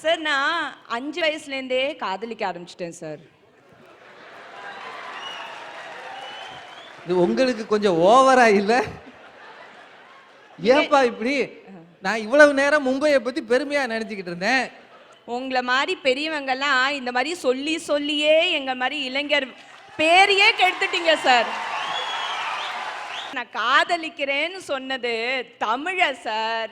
Sir நான் 5 வயசுலேருந்தே காதலிக்க ஆரம்பிச்சிட்டேன் சார். இது உங்களுக்கு கொஞ்சம் ஓவரா இல்ல? ஏன்பா இப்படி? நான் இவ்வளவு நேரம் மும்பையை பத்தி பெருமையா நினைச்சுக்கிட்டு இருந்தேன். உங்களை மாதிரி பெரியவங்கெல்லாம் இந்த மாதிரி சொல்லி சொல்லியே எங்க மாதிரி இளைஞர் பேரையே கெடுத்துட்டீங்க சார். நான் காதலிக்கிறேன்னு சொன்னது தமிழ சார்.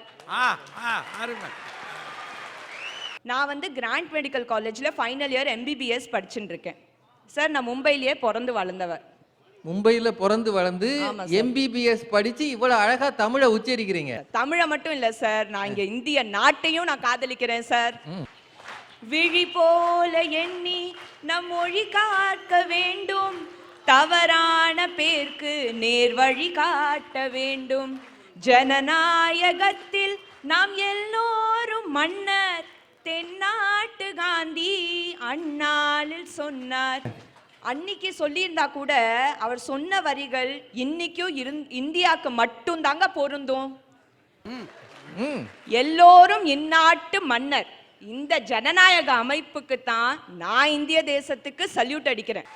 நான் வந்து கிராண்ட் மெடிக்கல் காலேஜில் ஃபைனல் இயர் MBBS படிச்சுட்டு இருக்கேன் சார். நான் மும்பையிலேயே பிறந்து வளர்ந்தவர். மும்பையில பிறந்து வளர்ந்து MBBS படிச்சு இவ்வளவு அழகா தமிழை உச்சரிக்கிறீங்க. தமிழை மட்டும் இல்ல சார், நான் இங்க இந்திய நாட்டையும் நான் காதலிக்கிறேன் சார். விழி போல எண்ணி நம் மொழி காக்க வேண்டும், தவறான பேருக்கு நேர் வழி காட்ட வேண்டும். ஜனநாயகத்தில் நாம் எல்லோரும் மன்னர், தென்னாட்டு காந்தி அந்நாளில் சொன்னார். அன்னைக்கு சொல்லியிருந்தா கூட அவர் சொன்ன வரிகள் இன்னைக்கும் இந்தியாவுக்கு மட்டும் தாங்க பொருந்தும். எல்லோரும் இந்நாட்டு மன்னர், இந்த ஜனநாயக அமைப்புக்கு தான் நான் இந்திய தேசத்துக்கு சல்யூட் அடிக்கிறேன்.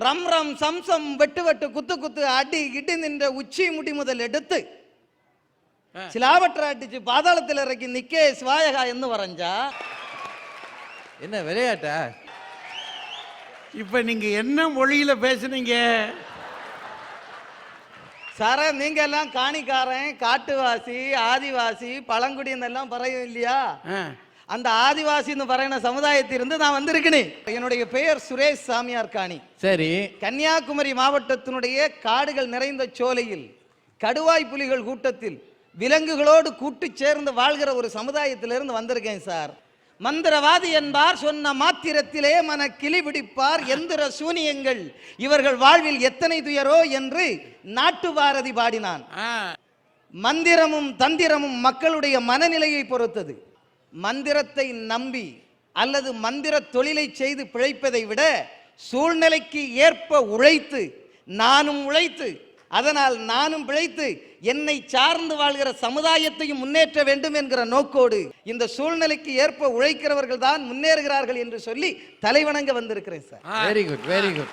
ரம் ரம் சம்சம் வெட்டு வெட்டு குத்து குத்து அடி இடி நின்ற உச்சி முடி முதல் எடுத்து சிலாவற்ற அடிச்சு பாதாளத்தில் இறக்கி நிக்கே சிவாயகா என்று வரைஞ்சா என்ன விளையாட்டா? இப்ப நீங்க என்ன மொழியில பேசுனீங்க சார? நீங்க எல்லாம் காணிக்காரன், காட்டுவாசி, ஆதிவாசி, பழங்குடியினர் எல்லாம் பறையும் இல்லையா? அந்த ஆதிவாசின்னு பறையின சமுதாயத்திலிருந்து நான் வந்திருக்கேன். என்னுடைய பெயர் சுரேஷ் சாமியார் காணி. சரி. கன்னியாகுமரி மாவட்டத்தினுடைய காடுகள் நிறைந்த சோலையில் கடுவாய் புலிகள் கூட்டத்தில் விலங்குகளோடு கூட்டு சேர்ந்து வாழ்கிற ஒரு சமுதாயத்திலிருந்து வந்திருக்கேன் சார். மந்திரவாதி என்பார் சொன்ன மாத்திரத்திலே மன கிளி பிடிப்பார் எந்திர சூனியங்கள் இவர்கள் வாழ்வில் எத்தனை துயரோ என்று நாட்டு பாரதி பாடினான். மந்திரமும் தந்திரமும் மக்களுடைய மனநிலையை பொறுத்தது. மந்திரத்தை நம்பி அல்லது மந்திர தொழிலை செய்து பிழைப்பதை விட சூழ்நிலைக்கு ஏற்ப உழைத்து, நானும் உழைத்து, அதனால் நானும் பிழைத்து என்னை சார்ந்து வாழ்கிற சமுதாயத்தையும் முன்னேற்ற வேண்டும் என்கிற நோக்கோடு இந்த சூழ்நிலைக்கு ஏற்ப உழைக்கிறவர்கள் தான் முன்னேறுகிறார்கள் என்று சொல்லி தலைவணங்க வந்திருக்கிறேன் sir. Very good, very good.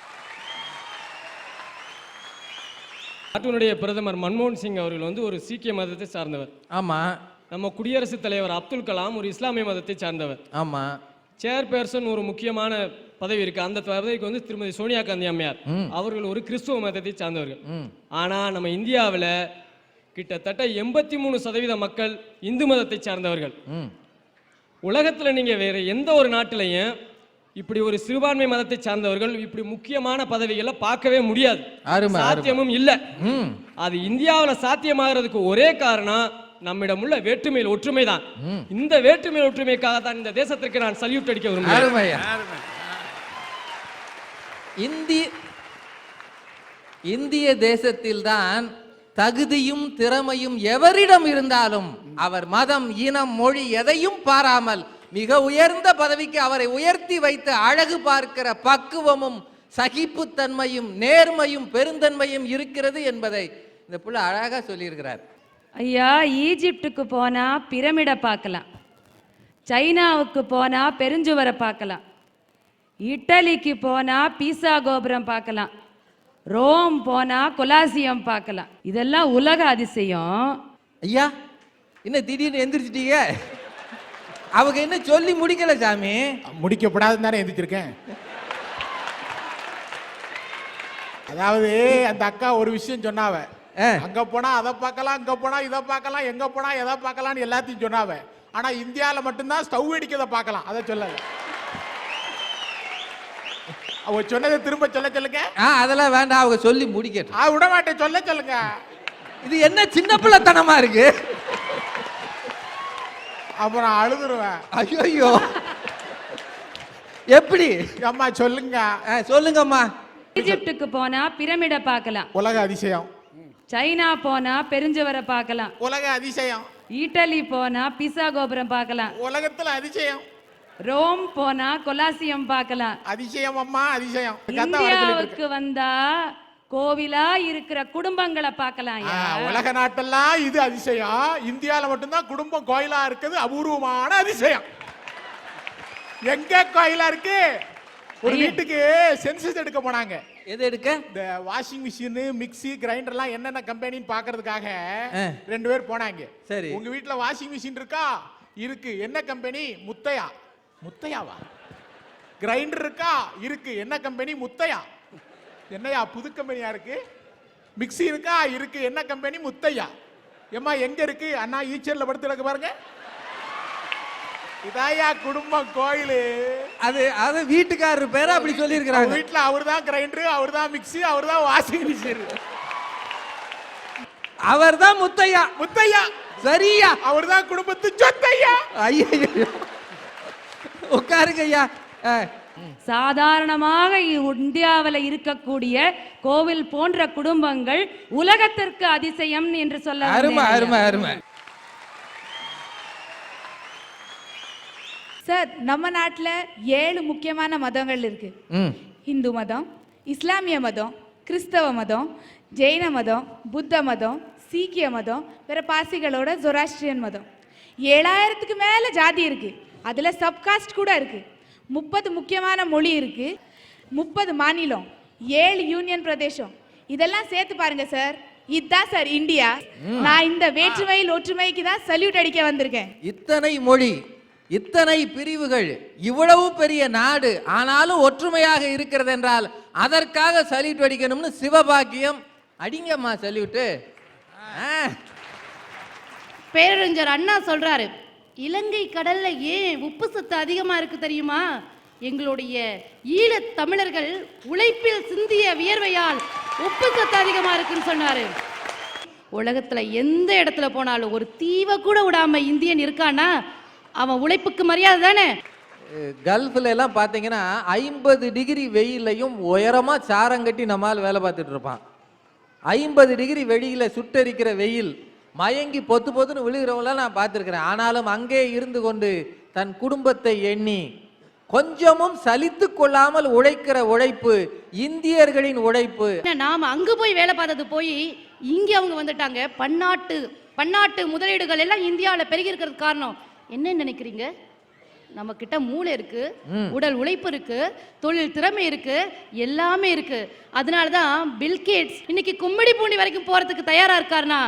நாட்டினுடைய பிரதமர் மன்மோகன் சிங் அவர்கள் வந்து ஒரு சீக்கிய மதத்தை சார்ந்தவர். ஆமா. நம்ம குடியரசுத் தலைவர் அப்துல் கலாம் ஒரு இஸ்லாமிய மதத்தை சார்ந்தவர். ஆமா. சேர்பர்சன் ஒரு முக்கியமான பதவி இருக்கு. அந்த பதவிக்கு வந்து திருமதி சோனியா காந்தி அம்மையார் அவர்கள் ஒரு கிறிஸ்துவ மதத்தை சார்ந்தவர்கள். ஆனா நம்ம இந்தியாவில் கிட்டத்தட்ட 83% மக்கள் இந்து மதத்தை சார்ந்தவர்கள். உலகத்துல நீங்க வேற எந்த ஒரு நாட்டிலையும் இப்படி ஒரு சிறுபான்மை மதத்தை சார்ந்தவர்கள் இப்படி முக்கியமான பதவிகளை பார்க்கவே முடியாது, சாத்தியமும் இல்லை. அது இந்தியாவில் சாத்தியமாகிறதுக்கு ஒரே காரணம் நம்மிடம் உள்ள வேற்றுமையில் ஒற்றுமை தான். இந்த வேற்றுமையில் ஒற்றுமைக்காக தான் இந்த தேசத்திற்கு நான் சல்யூட் அடிக்க விரும்புகிறேன். இந்திய தேசத்தில்தான் தகுதியும் திறமையும் எவரிடம் இருந்தாலும் அவர் மதம், இனம், மொழி எதையும் பாராமல் மிக உயர்ந்த பதவிக்கு அவரை உயர்த்தி வைத்து அழகு பார்க்கிற பக்குவமும் சகிப்புத்தன்மையும் நேர்மையும் பெருந்தன்மையும் இருக்கிறது என்பதை இந்த புள்ள அழகா சொல்லியிருக்கிறார். ஐயா, ஈஜிப்டுக்கு போனா பிரமிடை பார்க்கலாம், சைனாவுக்கு போனா பெருஞ்சுவரை பார்க்கலாம், இட்டலிக்கு போனா பீசா கோபுரம் பார்க்கலாம், ரோம் போனா கொலாசியம் பார்க்கலாம். இதெல்லாம் உலக அதிசயம். ஐயா, என்ன திடீர்னு எந்திரிச்சிட்டீங்க? அவங்க என்ன சொல்லி முடிக்கல சாமி. முடிக்கப்படாதுன்னு தானே எந்திரிச்சிருக்கேன். அதாவது அந்த அக்கா ஒரு விஷயம் சொன்னாவ, அங்க போனா அதை பார்க்கலாம், அங்க போனா இதை பார்க்கலாம், எங்க போனா எதை பார்க்கலாம்னு எல்லாத்தையும் சொன்னாவ. ஆனா இந்தியாவில் மட்டும்தான் ஸ்டவ் அடிக்கிறத பார்க்கலாம், அதை சொல்லல. அவ சொன்னதை திரும்ப சொல்ல சொல்லுங்க. அதெல்லாம் வேண்டாம், அவங்க சொல்லி முடிக்கட்டும். விட மாட்டேன், சொல்ல சொல்லுங்க. இது என்ன சின்ன பிள்ளைத்தனமா இருக்கு? அப்புறம் அழுதுருவேன். ஐயோ, எப்படி அம்மா சொல்லுங்க. சொல்லுங்கம்மா. ஈஜிப்டுக்கு போனா பிரமிடை பார்க்கலாம், உலக அதிசயம். சைனா போனா பெருஞ்சுவரை பார்க்கலாம், உலக அதிசயம். இட்டலி போனா பீசா கோபுரம் பார்க்கலாம், உலகத்துல அதிசயம். ரோம் போனா கொலாசியம் பார்க்கலாம். அதிசயம் அம்மா, அதிசயம். இந்தியாவுக்கு வந்தா கோவிலா இருக்கிற குடும்பங்களை பார்க்கலாம் ஐயா. உலக நாட்டெல்லாம் இது அதிசயம், இந்தியால மட்டும்தான் குடும்பம் கோயிலா இருக்குது அபூர்வமான அதிசயம். எங்க கோயிலா இருக்கு? ஒரு வீட்டுக்கு சென்சஸ் எடுக்க போனாங்க. எது எடுக்க? இந்த வாஷிங் மிஷின், மிக்ஸி, கிரைண்டர்லாம் என்னென்ன கம்பெனின்னு பாக்குறதுக்காக 2 பேர் போனாங்க. சரி. உங்க வீட்டுல வாஷிங் மிஷின் இருக்கா? இருக்கு. என்ன கம்பெனி? முத்தையா. முத்தையாவா? கிரைண்டர் இருக்கா? இருக்கு. என்ன கம்பெனி? முத்தையா. என்னையா புது கம்பெனியா இருக்கு? மிக்ஸி இருக்கா? இருக்கு. என்ன கம்பெனி? முத்தையா. ஏம்மா எங்க இருக்கு? அண்ணா ஈச்சர்ல படுத்து கிடக்கு பாருங்க. இதாயா குடும்பம் கோயிலு. அது வீட்டுக்காரர் பேரை அப்படி சொல்லி இருக்கிறாங்க. வீட்டுல அவர்தான் கிரைண்டர், அவர்தான் மிக்ஸி, அவர்தான் வாஷிங் மிஷின். அவர்தான் முத்தையா. முத்தையா சரியா? அவர்தான் குடும்பத்து சொத்தையா. ஐயா உட்காருங்க ஐயா. சாதாரணமாக இந்தியாவில் இருக்கக்கூடிய கோவில் போன்ற குடும்பங்கள் உலகத்திற்கு அதிசயம் என்று சொல்ல அருமை அருமை அருமை. சார், நம்ம நாட்டுல 7 முக்கியமான மதங்கள் இருக்கு. இந்து மதம், இஸ்லாமிய மதம், கிறிஸ்தவ மதம், ஜெயின மதம், புத்த மதம், சீக்கிய மதம், பிற பாசிகளோட ஜொராஸ்ட்ரியன் மதம். 7000க்கு மேல ஜாதி இருக்கு. அதுல சப்காஸ்ட் கூட இருக்கு. 30 முக்கியமான மொழி இருக்கு. 30 மாநிலம், 7 யூனியன் பிரதேசம். இதெல்லாம் சேர்த்து பாருங்க சார். இதுதான் சார் இந்தியா. நான் இந்த வேற்றுமையில் ஒற்றுமைக்கு தான் சல்யூட் அடிக்க வந்திருக்கேன். இத்தனை மொழி, இத்தனை பிரிவுகள், இவ்வளவு பெரிய நாடு, ஆனாலும் ஒற்றுமையாக இருக்கிறது என்றால் அதற்காக சல்யூட் அடிக்கணும்னு சிவபாக்கியம். அடிங்கம்மா சல்யூட்டு. பேரறிஞர் அண்ணா சொல்றாரு, இலங்கை கடல்ல ஏன் உப்பு சத்து அதிகமா இருக்கு தெரியுமா? எங்களுடைய ஈழத் தமிழர்கள் உழைப்பில் சிந்திய வியர்வையால் உப்பு சத்து அதிகமா இருக்குன்னு சொன்னாரு. உலகத்துல எந்த இடத்துல போனாலும் ஒரு தீவை கூட விடாம இந்தியன் இருக்கானா அவன் உழைப்புக்கு மரியாதை தானே. கல்ஃப்ல எல்லாம் பாத்தீங்கன்னா 50 டிகிரி வெயிலையும் உயரமா சாரங்கட்டி நம்மால் வேலை பார்த்துட்டு இருப்பான். 50 டிகிரி வெளியில சுட்டரிக்கிற வெயில் மயங்கி பொத்து பொத்துன்னு விழுகிறவங்கள நான் பார்த்துருக்கிறேன். ஆனாலும் அங்கே இருந்து கொண்டு தன் குடும்பத்தை எண்ணி கொஞ்சமும் சலித்து கொள்ளாமல் உழைக்கிற உழைப்பு இந்தியர்களின் உழைப்பு. நாம அங்கு போய் வேலை பார்த்தது போய் இங்க அவங்க வந்துட்டாங்க. பன்னாட்டு முதலீடுகள் எல்லாம் இந்தியாவில் பெருகி இருக்கிறது காரணம் என்ன நினைக்கிறீங்க? நம்ம கிட்ட மூளை இருக்கு, உடல் உழைப்பு இருக்கு, தொழில் திறமை இருக்கு, எல்லாமே இருக்கு. அதனாலதான் பில்கேட்ஸ் இன்னைக்கு கும்மிடி பூண்டி வரைக்கும் போறதுக்கு தயாரா இருக்காருன்னா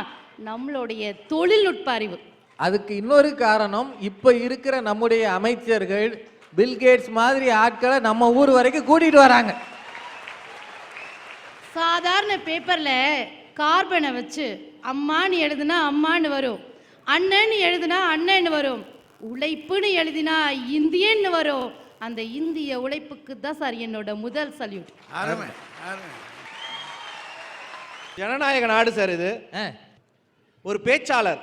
நம்மளுடைய தொழில்நுட்ப அறிவு. அதுக்கு இன்னொரு காரணம், இப்ப இருக்கிற நம்முடைய அமைச்சர்கள் பில்கேட்ஸ் மாதிரி ஆட்களை நம்ம ஊர் வரைக்கும் கூட்டிட்டு வராங்க. சாதாரண பேப்பர்ல கார்பனை வச்சு அம்மான்னு எழுதுனா அம்மான்னு வரும், அண்ணன்னு எழுதுனா அண்ணன்னு வரும், உழைப்புன்னு எழுதினா இந்தியன்னு வரும். அந்த இந்திய உழைப்புக்கு தான் சார் என்னோட முதல் சல்யூட். ஜனநாயக நாடு சார் இது. ஒரு பேச்சாளர்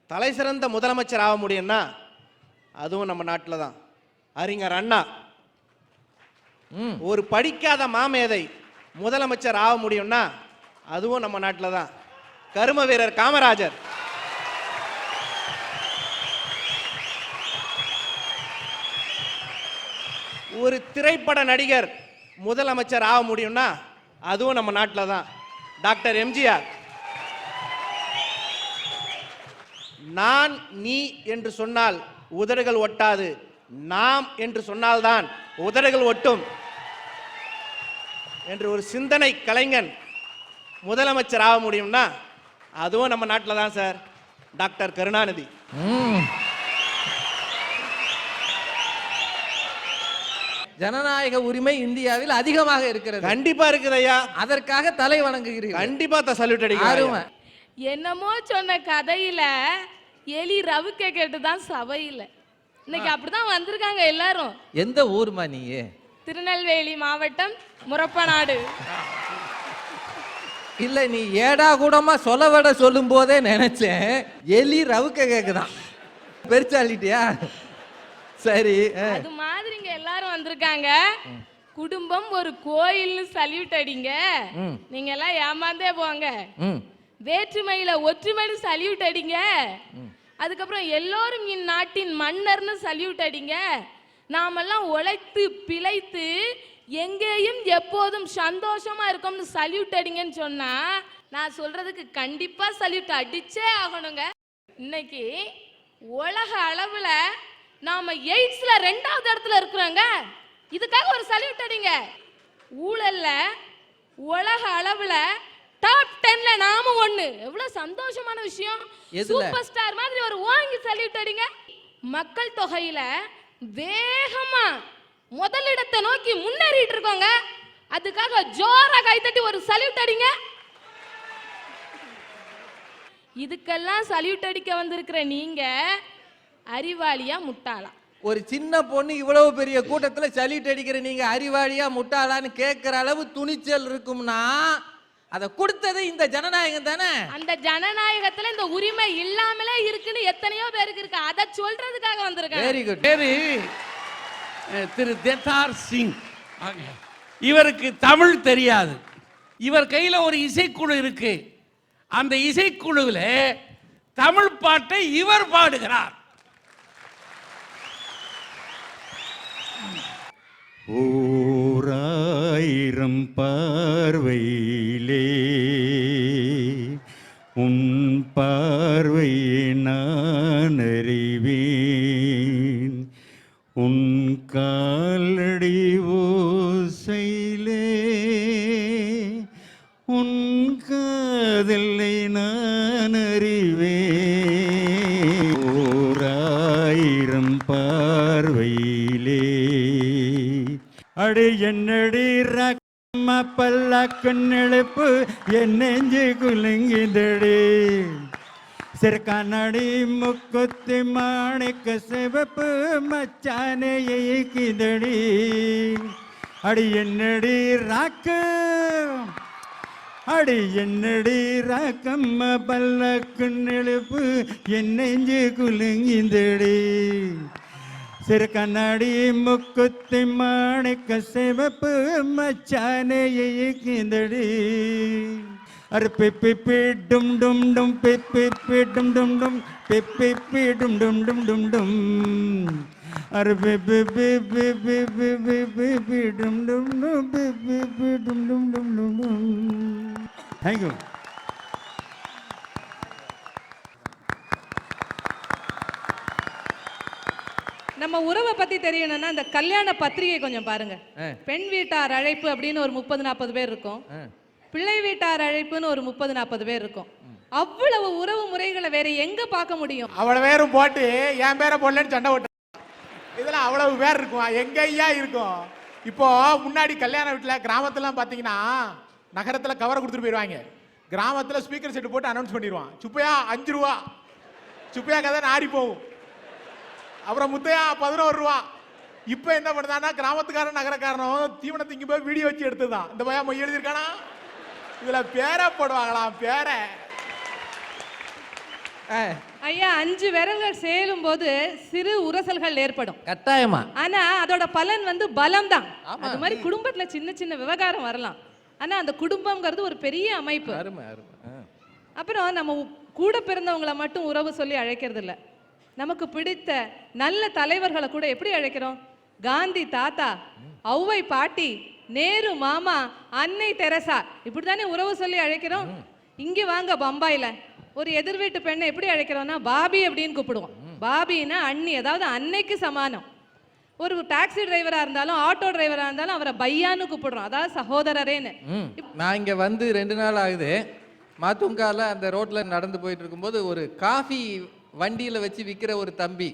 தலை சிறந்த முதலமைச்சர் ஆக முடியும்னா அதுவும் நம்ம நாட்டில் தான். அறிஞர் அண்ணா. ஒரு படிக்காத மாமேதை முதலமைச்சர் ஆக முடியும்னா அதுவும் நம்ம நாட்டில் தான். கரும வீரர் காமராஜர். ஒரு திரைப்பட நடிகர் முதலமைச்சர் ஆக முடியும்னா அதுவும் நம்ம நாட்டில் தான். டாக்டர் எம்ஜிஆர். நான் நீ என்று சொன்னால் உதடுகள் ஒட்டாது, நாம் என்று சொன்னால்தான் உதடுகள் ஒட்டும் என்று ஒரு சிந்தனை கலைஞன் முதலமைச்சர் ஆக முடியும்னா அதுவும் நம்ம நாட்டில் தான் சார். டாக்டர் கருணாநிதி. ஜனநாயக உரிமை இந்தியாவில் அதிகமாக இருக்கிறது. கண்டிப்பா இருக்குது ஐயா. அதற்காக தலை வணங்குகிறீர்கள். கண்டிப்பா சல்யூட் அடிக்கிறேன். என்னமோ சொன்ன கதையில எலி ரவுக்க கேட்டுதான் சபையில. இன்னைக்கு அப்படிதான் வந்திருக்காங்க எல்லாரும். எந்த ஊர்மா நீ? திருநெல்வேலி மாவட்டம் முரப்பநாடு. இல்ல, நீ ஏடா கூடமா சொலவட சொல்லும் போதே நினைச்சேன் எலி ரவுக்க கேக்குதான். பெருச்சாலிட்டியா? சரி. அது மாதிரி இங்க எல்லாரும் வந்திருக்காங்க. குடும்பம் ஒரு கோயில்னு சல்யூட் அடிங்க. நீங்க எல்லாம் ஏமாந்தே போங்க. வேற்றுமையில ஒற்றுமைன்னு சல்யூட் அடிங்க. அதுக்கப்புறம் எல்லோரும் இந்நாட்டின் மன்னர்னு சல்யூட் அடிங்க. நாமெல்லாம் உழைத்து பிழைத்து எங்கேயும் எப்போதும் சந்தோஷமா இருக்கும்னு சல்யூட் அடிங்கன்னு சொன்னா நான் சொல்றதுக்கு கண்டிப்பா சல்யூட் அடிச்சே ஆகணுங்க. இன்னைக்கு உலக அளவுல நாம எய்ட்ஸ்ல 2வது இடத்துல இருக்கிறோங்க. இதுக்காக ஒரு சல்யூட் அடிங்க. ஊழல்ல உலக அளவுல டாப் 10ல நாம ஒண்ணு. எவ்வளவு சந்தோஷமான விஷயம். சூப்பர் ஸ்டார் மாதிரி ஒரு வாங்கி சல்யூட் அடிங்க. மக்கள் தொகையில வேகமா முதலிடத்தை நோக்கி முன்னேறிட்டு இருக்கோங்க. அதுக்காக ஜோரா கைத்தட்டி ஒரு சல்யூட் அடிங்க. இதுக்கெல்லாம் சல்யூட் அடிக்க வந்திருக்கிற நீங்க அறிவாளியா முட்டாளா? ஒரு சின்ன பொண்ணு இவ்வளவு பெரிய கூட்டத்துல சல்யூட் அடிக்கிற நீங்க அறிவாளியா முட்டாளான்னு கேட்கிற அளவு துணிச்சல் இருக்கும்னா அதை கொடுத்தது இந்த ஜனநாயகம் தானே. அந்த ஜனநாயகத்துல இந்த உரிமை இல்லாமலே இருக்குன்னு எத்தனையோ பேருக்கு இருக்கு. அதை சொல்றதுக்காக வந்திருக்கேன். Very good. பேரு திரு தேத்தார் சிங். இவருக்கு தமிழ் தெரியாது. இவர் கையில ஒரு இசைக்குழு இருக்கு. அந்த இசைக்குழுவில் தமிழ் பாட்டை இவர் பாடுகிறார். ஓராயிரம் பார்வையிலே உன் பார்வையை நான் அறிவேன். உன் காலடி ஓசையிலே உன் காதலை நான் அறிவேன். ஓராயிரம் பார்வையிலே அடி என்னடி ரம்ம பல்லாக்கன் எழுப்பு என் நெஞ்சு குலுங்கிதடி. சிறுகானடி முக்குத்தி மாணிக்க சிவப்பு மச்சானே இயக்கிதடி. அடி என்னடி ராக்கு அடி என்னடி ராக்கம்ம பல்லாக்கன் எழுப்பு என் நெஞ்சு குலுங்கிதடி. சிறு கண்ணாடி முக்குத்தி மாணிக்க சிவப்பு மச்சானே இயக்கிதடி. அரு பிப்பி டும் டும் டும் பிப்பி டும் டும் டும் பிப்பி டும் டும் டும் டும் டும். அரு பிப்பி டும் டும் டும் பிப்பி டும் டும் டும் டும் டும். தேங்க்யூ. நம்ம உறவை பத்தி தெரியணும்னா அந்த கல்யாண பத்திரிகை கொஞ்சம் பாருங்க. பெண் வீட்டார் அழைப்பு அப்படின்னு ஒரு 30-40 பேர் இருக்கும். பிள்ளை வீட்டார் அழைப்புன்னு ஒரு 30-40 பேர் இருக்கும். அவ்வளவு உறவு முறைகளை வேற எங்க பார்க்க முடியும்? அவ்வளவு பேரும் போட்டு என் பேரை போடலன்னு சண்டை ஓட்டு. இதெல்லாம் அவ்வளவு பேர் இருக்கும். எங்க ஐயா இருக்கும். இப்போ முன்னாடி கல்யாண வீட்டில் கிராமத்துலாம் பார்த்தீங்கன்னா நகரத்தில் கவரை கொடுத்துட்டு போயிடுவாங்க. கிராமத்தில் ஸ்பீக்கர் செட்டு போட்டு அனௌன்ஸ் பண்ணிடுவான். சுப்பையா 5 ரூபா, சுப்பையா கதை நாரி போகும். அப்புறம் முத்தையா 11 ரூபா. இப்போ என்ன பண்ணுதான்னா கிராமத்துக்காரன் நகரக்காரனும் தீவனத்தை இங்கே போய் வீடியோ வச்சு எடுத்துதான். இந்த பையன் மொய் எழுதியிருக்கானா இதுல பேரை போடுவாங்களாம். பேரை ஐயா 5 விரல்கள் சேரும் போது சிறு உரசல்கள் ஏற்படும் கட்டாயமா. ஆனா அதோட பலன் வந்து பலம் தான். அது மாதிரி குடும்பத்துல சின்ன சின்ன விவகாரம் வரலாம். ஆனா அந்த குடும்பம்ங்கிறது ஒரு பெரிய அமைப்பு. அப்புறம் நம்ம கூட பிறந்தவங்களை மட்டும் உறவு சொல்லி அழைக்கிறது இல்ல. நமக்கு பிடித்த நல்ல தலைவர்களை கூட எப்படி அழைக்கிறோம்? காந்தி தாத்தா, ஔவை பாட்டி, நேரு மாமா, அன்னை தெரசா, இப்படித்தானே உறவு சொல்லி அழைக்கிறோம். இங்க வாங்க பம்பாயில ஒரு எதிர் வீட்டு பெண்ணை எப்படி அழைக்கிறோம்னா பாபி அப்படின்னு கூப்பிடுவோம். பாபின்னா அண்ணி, அதாவது அன்னைக்கு சமானம். ஒரு டாக்ஸி டிரைவரா இருந்தாலும் ஆட்டோ டிரைவரா இருந்தாலும் அவரை பையான்னு கூப்பிடுறோம், அதாவது சகோதரரேன்னு. நான் இங்க வந்து 2 நாள் ஆகுது. மாத்துங்கால அந்த ரோட்ல நடந்து போயிட்டு இருக்கும்போது ஒரு காஃபி வண்டியில வச்சு விற்கிற ஒரு தம்பி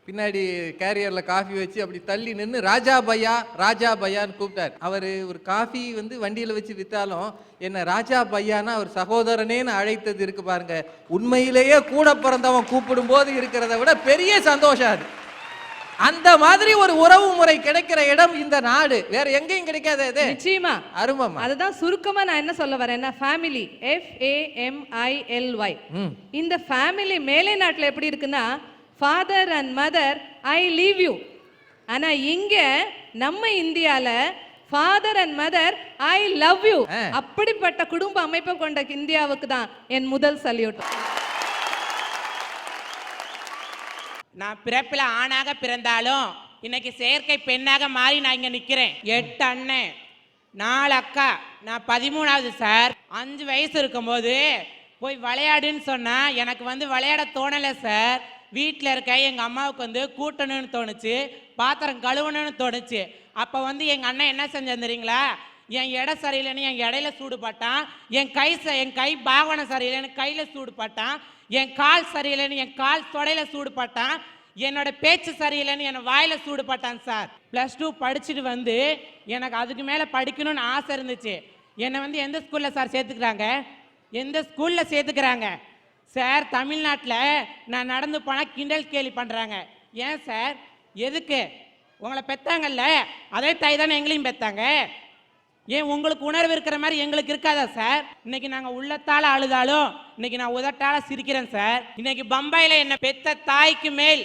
பின்னாடி கேரியர்ல காஃபி வச்சு அப்படி தள்ளி நின்று ராஜா பையா ராஜா பையான்னு கூப்பிட்டார். அவர் ஒரு காஃபி வந்து வண்டியில வச்சு வித்தாலும் என்ன ராஜா பையானா அவர் சகோதரனேன்னு அழைத்தது இருக்கு பாருங்க. உண்மையிலேயே கூட பிறந்தவன் கூப்பிடும் போது இருக்கிறத விட பெரிய சந்தோஷம் அது. அந்த மாதிரி ஒரு உறவு முறை கிடைக்கிற இடம் இந்த நாடு, வேற எங்கேயும் கிடைக்காது. நிச்சயமா அருமமா. அதுதான் சுருக்கமா நான் என்ன சொல்ல வரேன்னா ஃபேமிலி, FAMILY. இந்த ஃபேமிலி மேலை நாட்டுல எப்படி இருக்குன்னா father and mother I leave you. ஆனா இங்க நம்ம இந்தியால father and mother I love you. அப்படிப்பட்ட குடும்ப அமைப்பை கொண்ட இந்தியாவுக்கு தான் என் முதல் சல்யூட். நான் பிறப்பில் ஆணாக பிறந்தாலும் இன்னைக்கு செயற்கை பெண்ணாக மாறி நான் இங்க நிக்கிறேன். 8 அண்ணன் 4 அக்கா, நான் 13வது சார். 5 வயசு இருக்கும்போது போய் விளையாடுன்னு சொன்னா எனக்கு விளையாட தோணலை சார். வீட்டில் இருக்க எங்கள் அம்மாவுக்கு கூட்டணும்னு தோணுச்சு, பாத்திரம் கழுவணும்னு தோணுச்சு. அப்போ எங்கள் அண்ணன் என்ன செஞ்சேன் தெரியுங்களா? என் எடை சரியில்லைன்னு என் இடையில சூடு பட்டான், என் கை பாவனை சரியில்லைன்னு கையில் சூடு பட்டான், என் கால் சரியில்லைன்னு என் கால் தொடையில சூடு பட்டான், என்னோட பேச்சு சரியில்லைன்னு என் வாயில சூடு பட்டான் சார். +2 படிச்சுட்டு எனக்கு அதுக்கு மேலே படிக்கணும்னு ஆசை இருந்துச்சு. என்னை எந்த ஸ்கூலில் சார் சேர்த்துக்கிறாங்க? எந்த ஸ்கூலில் சேர்த்துக்கிறாங்க சார்? தமிழ்நாட்டில் நான் நடந்து போனால் கிண்டல் கேலி பண்ணுறாங்க. ஏன் சார்? எதுக்கு? உங்களை பெற்றாங்கல்ல, அதே தாய் தானே எங்களையும் பெற்றாங்க. ஏன் உங்களுக்கு உணர்வு இருக்கிற மாதிரி எங்களுக்கு இருக்காதா சார்? இன்னைக்கு நாங்கள் உள்ளத்தால் அழுதாலும் இன்னைக்கு நான் உதட்டால சிரிக்கிறேன் சார். இன்னைக்கு பம்பாயில் என்னை பெத்த தாய்க்கு மேல்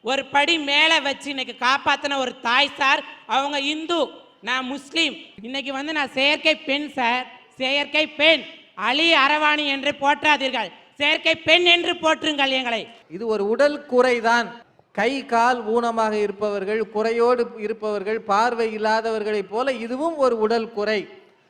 ஒரு படி மேலே வச்சு இன்னைக்கு காப்பாற்றின ஒரு தாய் சார். அவங்க இந்து, நான் முஸ்லீம். இன்னைக்கு நான் செயற்கை பெண் சார். செயற்கை பெண் அலி அரவாணி என்று போற்றாதீர்கள், செயற்கை பெண் என்று போற்றுங்கள் எங்களை. இது ஒரு உடல் குறைதான். கை கால் ஊனமாக இருப்பவர்கள், குறையோடு இருப்பவர்கள், பார்வை இல்லாதவர்களைப் போல இதுவும் ஒரு உடல் குறை.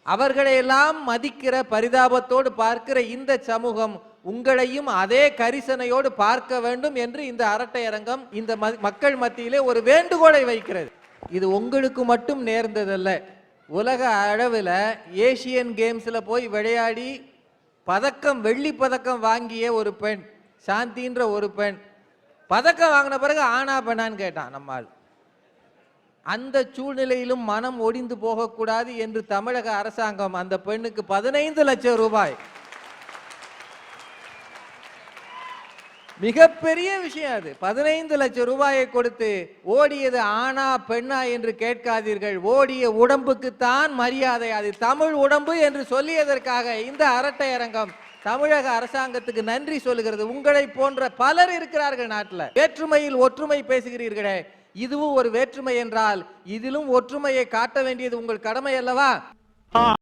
அவர்களையெல்லாம் மதிக்கிற, பரிதாபத்தோடு பார்க்கிற இந்த சமூகம் உங்களையும் அதே கரிசனையோடு பார்க்க வேண்டும் என்று இந்த அரட்டை அரங்கம் இந்த மக்கள் மத்தியிலே ஒரு வேண்டுகோளை வைக்கிறது. இது உங்களுக்கு மட்டும் நேர்ந்ததல்ல. உலக அளவில் ஏசியன் கேம்ஸில் போய் விளையாடி வெள்ளி பதக்கம் வாங்கிய ஒரு பெண், சாந்தின்ற ஒரு பெண், பதக்கம் வாங்கின பிறகு ஆனா பெண்ணான்னு கேட்டான் நம்மால். அந்த சூழ்நிலையிலும் மனம் ஒடிந்து போகக்கூடாது என்று தமிழக அரசாங்கம் அந்த பெண்ணுக்கு 15 லட்சம் ரூபாய், மிகப்பெரிய விஷயம் அது, 15 லட்சம் ரூபாயை கொடுத்து ஓடியது ஆனா பெண்ணா என்று கேட்காதீர்கள். ஓடிய உடம்புக்குத்தான் மரியாதை, அது தமிழ் உடம்பு என்று சொல்லியதற்காக இந்த அரட்டை அரங்கம் தமிழக அரசாங்கத்துக்கு நன்றி சொல்லுகிறது. உங்களை போன்ற பலர் இருக்கிறார்கள் நாட்டில். வேற்றுமையில் ஒற்றுமை பேசுகிறீர்களே, இதுவும் ஒரு வேற்றுமை என்றால் இதிலும் ஒற்றுமையை காட்ட வேண்டியது உங்கள் கடமை அல்லவா?